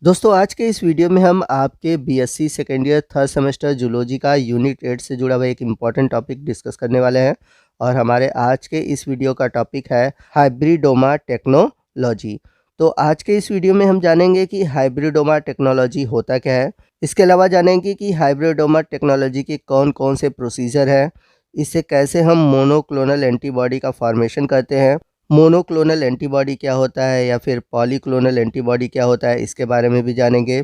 दोस्तों आज के इस वीडियो में हम आपके BSc second year third semester zoology का यूनिट 8 से जुड़ा हुआ एक इम्पॉर्टेंट टॉपिक डिस्कस करने वाले हैं। और हमारे आज के इस वीडियो का टॉपिक है हाइब्रिडोमा टेक्नोलॉजी। तो आज के इस वीडियो में हम जानेंगे कि हाइब्रिडोमा टेक्नोलॉजी होता क्या है। इसके अलावा जानेंगे कि हाइब्रिडोमा टेक्नोलॉजी के कौन कौन से प्रोसीजर है, इससे कैसे हम मोनोक्लोनल एंटीबॉडी का फॉर्मेशन करते हैं, मोनोक्लोनल एंटीबॉडी क्या होता है या फिर पॉलीक्लोनल एंटीबॉडी क्या होता है, इसके बारे में भी जानेंगे।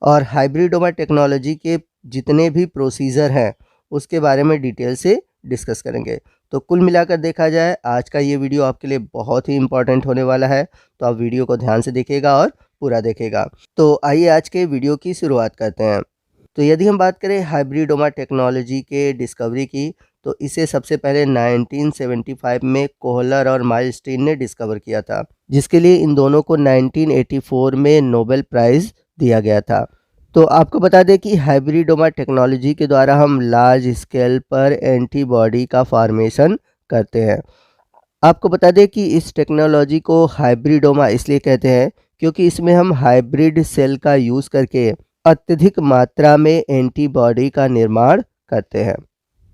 और हाइब्रिडोमा टेक्नोलॉजी के जितने भी प्रोसीजर हैं उसके बारे में डिटेल से डिस्कस करेंगे। तो कुल मिलाकर देखा जाए आज का ये वीडियो आपके लिए बहुत ही इंपॉर्टेंट होने वाला है, तो आप वीडियो को ध्यान से देखिएगा और पूरा देखिएगा। तो आइए आज के वीडियो की शुरुआत करते हैं। तो यदि हम बात करें हाइब्रिडोमा टेक्नोलॉजी के डिस्कवरी की, तो इसे सबसे पहले 1975 में कोहलर और माइलस्टीन ने डिस्कवर किया था, जिसके लिए इन दोनों को 1984 में नोबेल प्राइज़ दिया गया था। तो आपको बता दें कि हाइब्रिडोमा टेक्नोलॉजी के द्वारा हम लार्ज स्केल पर एंटीबॉडी का फॉर्मेशन करते हैं। आपको बता दें कि इस टेक्नोलॉजी को हाइब्रिडोमा इसलिए कहते हैं क्योंकि इसमें हम हाइब्रिड सेल का यूज़ करके अत्यधिक मात्रा में एंटीबॉडी का निर्माण करते हैं।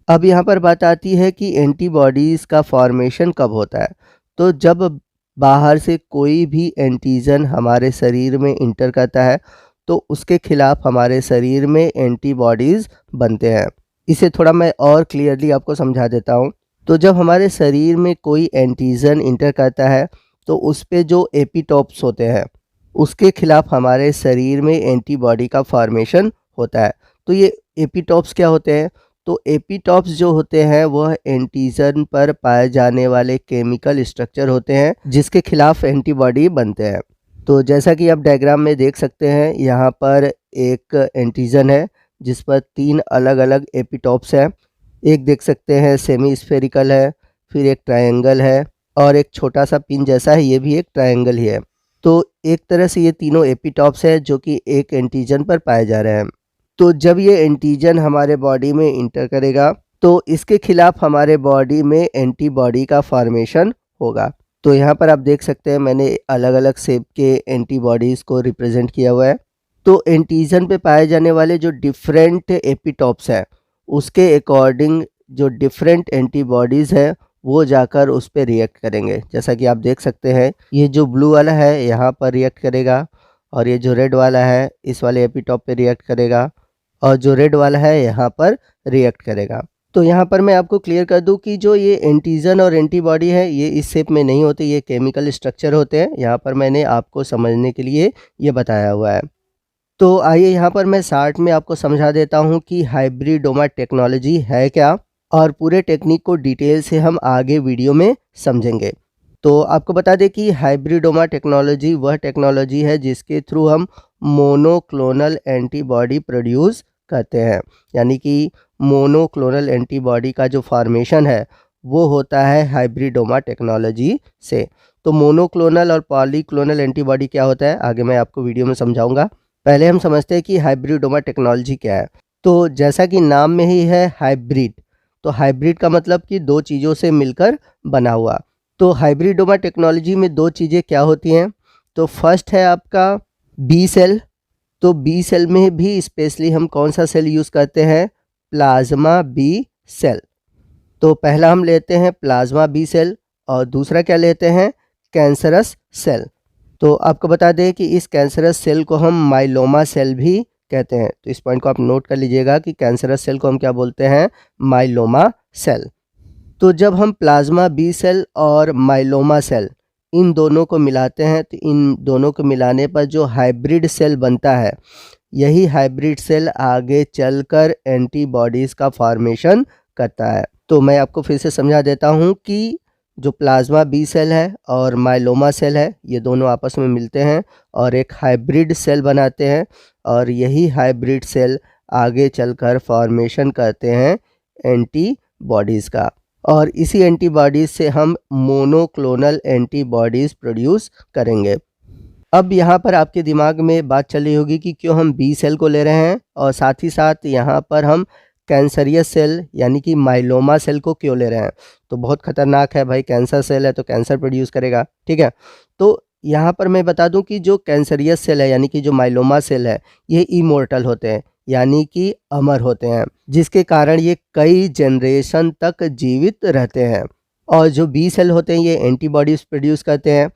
अब यहाँ पर बात आती है कि एंटीबॉडीज़ का फॉर्मेशन कब होता है। तो जब बाहर से कोई भी एंटीजन हमारे शरीर में इंटर करता है तो उसके खिलाफ हमारे शरीर में एंटीबॉडीज़ बनते हैं। इसे थोड़ा मैं और क्लियरली आपको समझा देता हूँ। तो जब हमारे शरीर में कोई एंटीजन इंटर करता है तो उस पे जो एपिटोप्स होते हैं उसके खिलाफ हमारे शरीर में एंटीबॉडी का फॉर्मेशन होता है। तो ये एपिटोप्स क्या होते हैं? तो एपिटॉप्स जो होते हैं वह एंटीजन पर पाए जाने वाले केमिकल स्ट्रक्चर होते हैं जिसके खिलाफ एंटीबॉडी बनते हैं। तो जैसा कि आप डायग्राम में देख सकते हैं, यहाँ पर एक एंटीजन है जिस पर 3 अलग अलग एपिटॉप्स हैं। एक देख सकते हैं सेमी स्फेरिकल है, फिर एक ट्रायंगल है और एक छोटा सा पिन जैसा है, ये भी एक ट्रायंगल ही है। तो एक तरह से ये तीनों एपिटॉप्स हैं जो कि एक एंटीजन पर पाए जा रहे हैं। तो जब ये एंटीजन हमारे बॉडी में इंटर करेगा तो इसके खिलाफ हमारे बॉडी में एंटीबॉडी का फॉर्मेशन होगा। तो यहाँ पर आप देख सकते हैं मैंने अलग अलग शेप के एंटीबॉडीज़ को रिप्रेजेंट किया हुआ है। तो एंटीजन पे पाए जाने वाले जो डिफरेंट एपिटॉप्स हैं उसके अकॉर्डिंग जो डिफरेंट एंटीबॉडीज़ है वो जाकर उस पर रिएक्ट करेंगे। जैसा कि आप देख सकते हैं ये जो ब्लू वाला है यहाँ पर रिएक्ट करेगा और ये जो रेड वाला है इस वाले एपिटॉप पे रिएक्ट करेगा और जो रेड वाला है यहाँ पर रिएक्ट करेगा। तो यहाँ पर मैं आपको क्लियर कर दूँ कि जो ये एंटीजन और एंटीबॉडी है ये इस शेप में नहीं होते, ये केमिकल स्ट्रक्चर होते हैं। यहाँ पर मैंने आपको समझने के लिए ये बताया हुआ है। तो आइए यहाँ पर मैं शॉर्ट में आपको समझा देता हूँ कि हाइब्रिडोमा टेक्नोलॉजी है क्या, और पूरे टेक्निक को डिटेल से हम आगे वीडियो में समझेंगे। तो आपको बता दें कि हाइब्रिडोमा टेक्नोलॉजी वह टेक्नोलॉजी है जिसके थ्रू हम मोनोक्लोनल एंटीबॉडी प्रोड्यूस करते हैं। यानी कि मोनोक्लोनल एंटीबॉडी का जो फॉर्मेशन है वो होता है हाइब्रिडोमा टेक्नोलॉजी से। तो मोनोक्लोनल और पॉलीक्लोनल एंटीबॉडी क्या होता है आगे मैं आपको वीडियो में समझाऊंगा। पहले हम समझते हैं कि हाइब्रिडोमा टेक्नोलॉजी क्या है। तो जैसा कि नाम में ही है हाइब्रिड, तो हाइब्रिड का मतलब कि दो चीज़ों से मिलकर बना हुआ। तो हाइब्रिडोमा टेक्नोलॉजी में दो चीज़ें क्या होती हैं? तो फर्स्ट है आपका बी सेल। तो बी सेल में भी स्पेशली हम कौन सा सेल यूज़ करते हैं? Plasma B cell. तो पहला हम लेते हैं प्लाज्मा बी सेल और दूसरा क्या लेते हैं? Cancerous cell. तो आपको बता दें कि इस कैंसरस सेल को हम माइलोमा सेल भी कहते हैं। तो इस पॉइंट को आप नोट कर लीजिएगा कि कैंसरस सेल को हम क्या बोलते हैं? Myeloma cell. तो जब हम प्लाज्मा बी सेल और माइलोमा सेल इन दोनों को मिलाते हैं तो इन दोनों को मिलाने पर जो हाइब्रिड सेल बनता है यही हाइब्रिड सेल आगे चलकर एंटीबॉडीज़ का फॉर्मेशन करता है। तो मैं आपको फिर से समझा देता हूँ कि जो प्लाज्मा बी सेल है और माइलोमा सेल है ये दोनों आपस में मिलते हैं और एक हाइब्रिड सेल बनाते हैं और यही हाइब्रिड सेल आगे चलकर फॉर्मेशन करते हैं एंटीबॉडीज़ का, और इसी एंटीबॉडीज़ से हम मोनोक्लोनल एंटीबॉडीज़ प्रोड्यूस करेंगे। अब यहाँ पर आपके दिमाग में बात चल रही होगी कि क्यों हम बी सेल को ले रहे हैं और साथ ही साथ यहाँ पर हम कैंसरियस सेल यानी कि माइलोमा सेल को क्यों ले रहे हैं। तो बहुत खतरनाक है भाई, कैंसर सेल है तो कैंसर प्रोड्यूस करेगा, ठीक है। तो यहाँ पर मैं बता दूं कि जो कैंसरियस सेल है यानी कि जो माइलोमा सेल है ये इमोर्टल होते हैं यानी कि अमर होते हैं, जिसके कारण ये कई जनरेशन तक जीवित रहते हैं। और जो बी सेल होते हैं ये एंटीबॉडीज प्रोड्यूस करते हैं,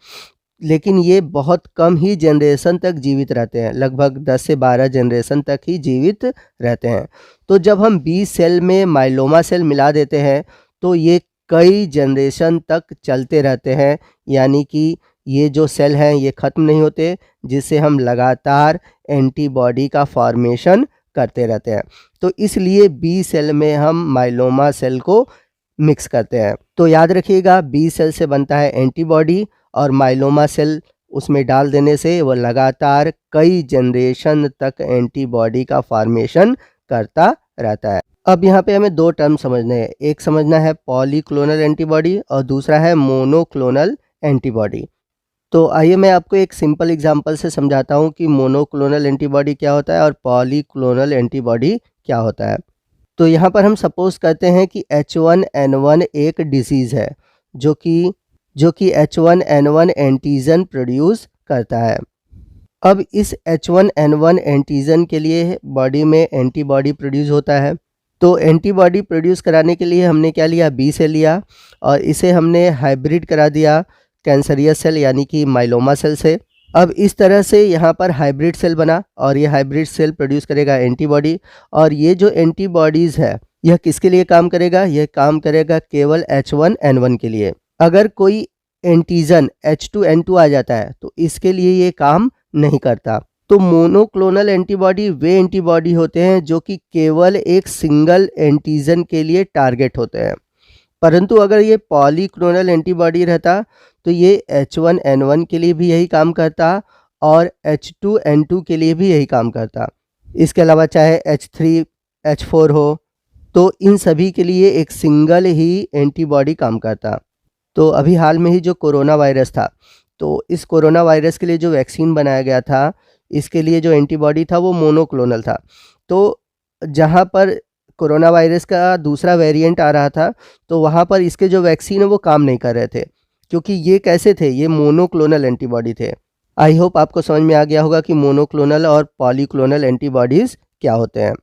लेकिन ये बहुत कम ही जनरेशन तक जीवित रहते हैं, लगभग 10 से 12 जनरेशन तक ही जीवित रहते हैं। तो जब हम बी सेल में माइलोमा सेल मिला देते हैं तो ये कई जनरेशन तक चलते रहते हैं, यानी कि ये जो सेल हैं ये ख़त्म नहीं होते, जिससे हम लगातार एंटीबॉडी का फॉर्मेशन करते रहते हैं। तो इसलिए बी सेल में हम माइलोमा सेल को मिक्स करते हैं। तो याद रखिएगा, बी सेल से बनता है एंटीबॉडी और माइलोमा सेल उसमें डाल देने से वो लगातार कई जनरेशन तक एंटीबॉडी का फॉर्मेशन करता रहता है। अब यहाँ पे हमें दो टर्म समझने हैं, एक समझना है पॉलीक्लोनल एंटीबॉडी और दूसरा है मोनोक्लोनल एंटीबॉडी। तो आइए मैं आपको एक सिंपल एग्जांपल से समझाता हूँ कि मोनोक्लोनल एंटीबॉडी क्या होता है और पॉलीक्लोनल एंटीबॉडी क्या होता है। तो यहाँ पर हम सपोज करते हैं कि H1N1 एक डिसीज़ है जो कि H1N1 एंटीजन प्रोड्यूस करता है। अब इस H1N1 एंटीजन के लिए बॉडी में एंटीबॉडी प्रोड्यूस होता है। तो एंटीबॉडी प्रोड्यूस कराने के लिए हमने क्या लिया, बी से लिया और इसे हमने हाइब्रिड करा दिया कैंसरियस सेल यानी कि माइलोमा सेल से। अब इस तरह से यहाँ पर हाइब्रिड सेल बना और ये हाइब्रिड सेल प्रोड्यूस करेगा एंटीबॉडी, और ये जो एंटीबॉडीज़ है यह किसके लिए काम करेगा, यह काम करेगा केवल H1N1 के लिए। अगर कोई एंटीजन H2N2 आ जाता है तो इसके लिए ये काम नहीं करता। तो मोनोक्लोनल एंटीबॉडी वे एंटीबॉडी होते हैं जो कि केवल एक सिंगल एंटीजन के लिए टारगेट होते हैं, परंतु अगर ये पॉलीक्लोनल एंटीबॉडी रहता तो ये H1N1 के लिए भी यही काम करता और H2N2 के लिए भी यही काम करता। इसके अलावा चाहे H3, H4 हो, तो इन सभी के लिए एक सिंगल ही एंटीबॉडी काम करता। तो अभी हाल में ही जो कोरोना वायरस था, तो इस कोरोना वायरस के लिए जो वैक्सीन बनाया गया था, इसके लिए जो एंटीबॉडी था वो मोनोक्लोनल था। तो जहाँ पर कोरोना वायरस का दूसरा वेरिएंट आ रहा था तो वहाँ पर इसके जो वैक्सीन है वो काम नहीं कर रहे थे, क्योंकि ये कैसे थे, ये मोनोक्लोनल एंटीबॉडी थे। आई होप आपको समझ में आ गया होगा कि मोनोक्लोनल और पॉलीक्लोनल एंटीबॉडीज़ क्या होते हैं।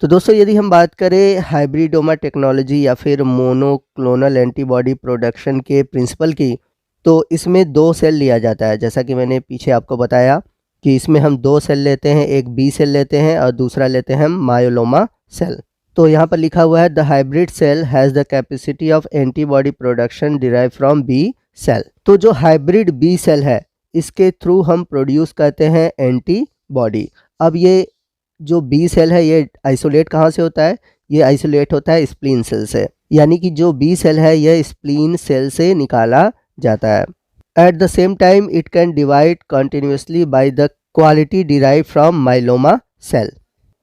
तो दोस्तों, यदि हम बात करें हाइब्रिडोमा टेक्नोलॉजी या फिर मोनोक्लोनल एंटीबॉडी प्रोडक्शन के प्रिंसिपल की, तो इसमें दो सेल लिया जाता है। जैसा कि मैंने पीछे आपको बताया कि इसमें हम दो सेल लेते हैं, एक बी सेल लेते हैं और दूसरा लेते हैं हम मायोलोमा सेल। तो यहाँ पर लिखा हुआ है the hybrid cell has the capacity of antibody production derive from B cell. तो जो हाइब्रिड बी सेल है इसके थ्रू हम प्रोड्यूस करते हैं एंटीबॉडी। अब ये जो बी सेल है ये आइसोलेट कहाँ से होता है, ये आइसोलेट होता है स्प्लीन सेल से, यानी कि जो बी सेल है यह स्प्लीन सेल से निकाला जाता है। At the same time it can divide continuously by the quality derive from myeloma cell.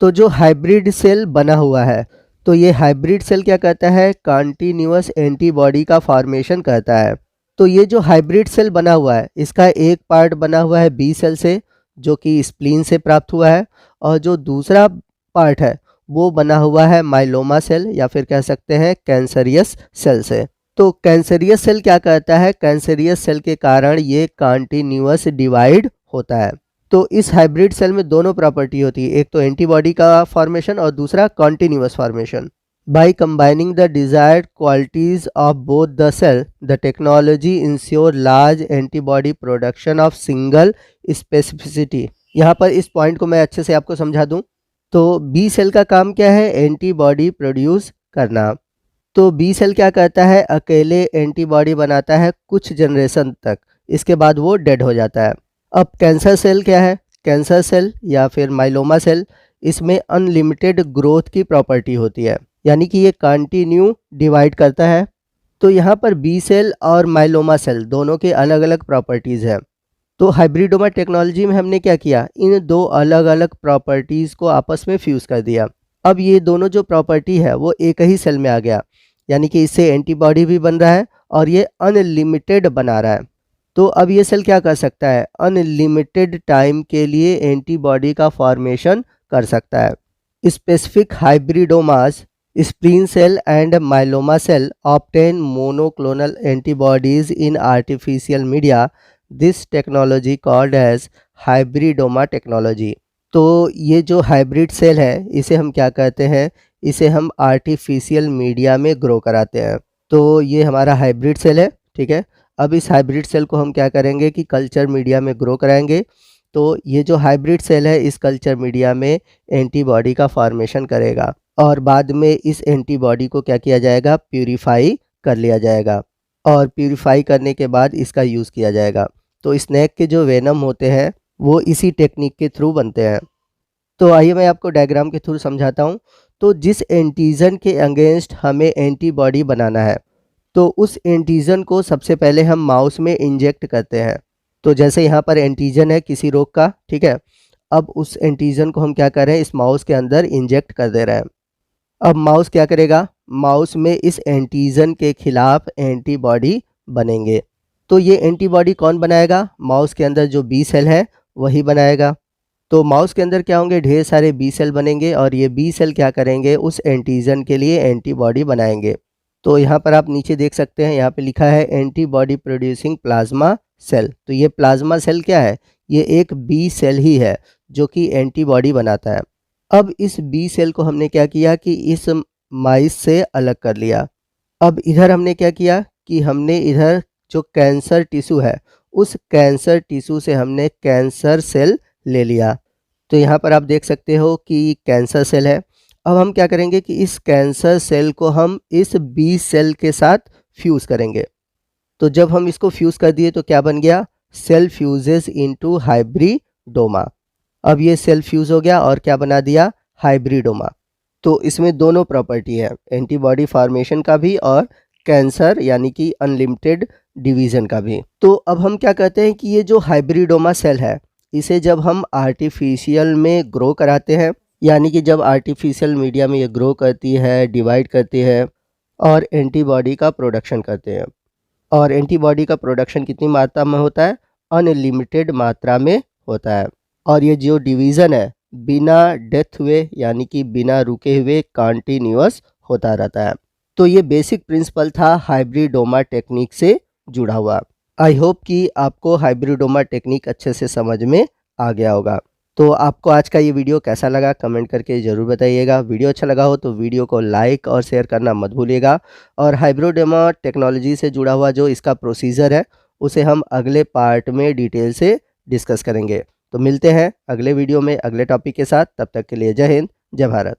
तो जो हाइब्रिड सेल बना हुआ है, तो ये हाइब्रिड सेल क्या करता है, कंटिन्यूअस एंटीबॉडी का फॉर्मेशन करता है। तो ये जो हाइब्रिड सेल बना हुआ है इसका एक पार्ट बना हुआ है बी सेल से जो कि स्प्लीन से प्राप्त हुआ है, और जो दूसरा पार्ट है वो बना हुआ है माइलोमा सेल या फिर कह सकते हैं कैंसरियस सेल से। तो कैंसरियस सेल क्या करता है, कैंसरियस सेल के कारण ये कंटिन्यूअस डिवाइड होता है। तो इस हाइब्रिड सेल में दोनों प्रॉपर्टी होती है, एक तो एंटीबॉडी का फॉर्मेशन और दूसरा continuous formation. By combining the desired qualities of both the cell, the technology ensure large antibody production of single specificity. यहाँ पर इस पॉइंट को मैं अच्छे से आपको समझा दूँ। तो बी सेल का काम क्या है, एंटीबॉडी प्रोड्यूस करना। तो बी सेल क्या करता है, अकेले एंटीबॉडी बनाता है कुछ जनरेशन तक, इसके बाद वो डेड हो जाता है। अब कैंसर सेल क्या है, कैंसर सेल या फिर माइलोमा सेल, इसमें अनलिमिटेड ग्रोथ की प्रॉपर्टी होती है, यानी कि ये कंटिन्यू डिवाइड करता है। तो यहाँ पर बी सेल और माइलोमा सेल दोनों के अलग अलग प्रॉपर्टीज़ हैं। तो हाइब्रिडोमा टेक्नोलॉजी में हमने क्या किया, इन दो अलग अलग प्रॉपर्टीज़ को आपस में फ्यूज़ कर दिया। अब ये दोनों जो प्रॉपर्टी है वो एक ही सेल में आ गया, यानी कि इससे एंटीबॉडी भी बन रहा है और ये अनलिमिटेड बना रहा है। तो अब ये सेल क्या कर सकता है, अनलिमिटेड टाइम के लिए एंटीबॉडी का फॉर्मेशन कर सकता है। Specific hybridomas Spleen cell and myeloma cell obtain monoclonal antibodies in artificial media. This technology called as hybridoma technology. तो ये जो हाइब्रिड सेल है इसे हम क्या कहते हैं, इसे हम आर्टिफिशियल मीडिया में ग्रो कराते हैं। तो ये हमारा हाइब्रिड सेल है, ठीक है। अब इस हाइब्रिड सेल को हम क्या करेंगे कि कल्चर मीडिया में ग्रो कराएंगे। तो ये जो हाइब्रिड सेल है इस कल्चर मीडिया में एंटीबॉडी का फॉर्मेशन करेगा और बाद में इस एंटीबॉडी को क्या किया जाएगा, प्यूरिफाई कर लिया जाएगा और प्यूरिफाई करने के बाद इसका यूज़ किया जाएगा। तो स्नेक के जो वेनम होते हैं वो इसी टेक्निक के थ्रू बनते हैं। तो आइए मैं आपको डायग्राम के थ्रू समझाता हूँ। तो जिस एंटीजन के अगेंस्ट हमें एंटीबॉडी बनाना है तो उस एंटीजन को सबसे पहले हम माउस में इंजेक्ट करते हैं। तो जैसे यहाँ पर एंटीजन है किसी रोग का, ठीक है। अब उस एंटीजन को हम क्या कर रहे हैं, इस माउस के अंदर इंजेक्ट कर दे रहे हैं। अब माउस क्या करेगा, माउस में इस एंटीजन के खिलाफ एंटीबॉडी बनेंगे। तो ये एंटीबॉडी कौन बनाएगा, माउस के अंदर जो बी सेल है वही बनाएगा। तो माउस के अंदर क्या होंगे, ढेर सारे बी सेल बनेंगे और ये बी सेल क्या करेंगे, उस एंटीजन के लिए एंटीबॉडी बनाएंगे। तो यहाँ पर आप नीचे देख सकते हैं, यहाँ पे लिखा है एंटीबॉडी प्रोड्यूसिंग प्लाज्मा सेल। तो ये प्लाज्मा सेल क्या है, ये एक बी सेल ही है जो कि एंटीबॉडी बनाता है। अब इस बी सेल को हमने क्या किया कि इस माइस से अलग कर लिया। अब इधर हमने क्या किया कि हमने इधर जो कैंसर टिश्यू है उस कैंसर टिश्यू से हमने कैंसर सेल ले लिया। तो यहाँ पर आप देख सकते हो कि कैंसर सेल है। अब हम क्या करेंगे कि इस कैंसर सेल को हम इस बी सेल के साथ फ्यूज़ करेंगे। तो जब हम इसको फ्यूज़ कर दिए तो क्या बन गया, सेल फ्यूजेस इनटू हाइब्रिडोमा। अब ये सेल फ्यूज़ हो गया और क्या बना दिया, हाइब्रिडोमा। तो इसमें दोनों प्रॉपर्टी है, एंटीबॉडी फॉर्मेशन का भी और कैंसर यानी कि अनलिमिटेड डिवीज़न का भी। तो अब हम क्या कहते हैं कि ये जो हाइब्रिडोमा सेल है इसे जब हम आर्टिफिशियल में ग्रो कराते हैं, यानी कि जब आर्टिफिशियल मीडिया में ये ग्रो करती है, डिवाइड करती है और एंटीबॉडी का प्रोडक्शन करते हैं। और एंटीबॉडी का प्रोडक्शन कितनी मात्रा में होता है, अनलिमिटेड मात्रा में होता है। और ये जो डिवीज़न है बिना डेथ हुए यानी कि बिना रुके हुए कंटिन्यूअस होता रहता है। तो ये बेसिक प्रिंसिपल था हाइब्रिडोमा टेक्निक से जुड़ा हुआ। आई होप कि आपको हाइब्रिडोमा टेक्निक अच्छे से समझ में आ गया होगा। तो आपको आज का ये वीडियो कैसा लगा कमेंट करके ज़रूर बताइएगा। वीडियो अच्छा लगा हो तो वीडियो को लाइक और शेयर करना मत भूलिएगा। और हाइब्रिडोमा टेक्नोलॉजी से जुड़ा हुआ जो इसका प्रोसीजर है उसे हम अगले पार्ट में डिटेल से डिस्कस करेंगे। तो मिलते हैं अगले वीडियो में अगले टॉपिक के साथ, तब तक के लिए जय हिंद, जय भारत।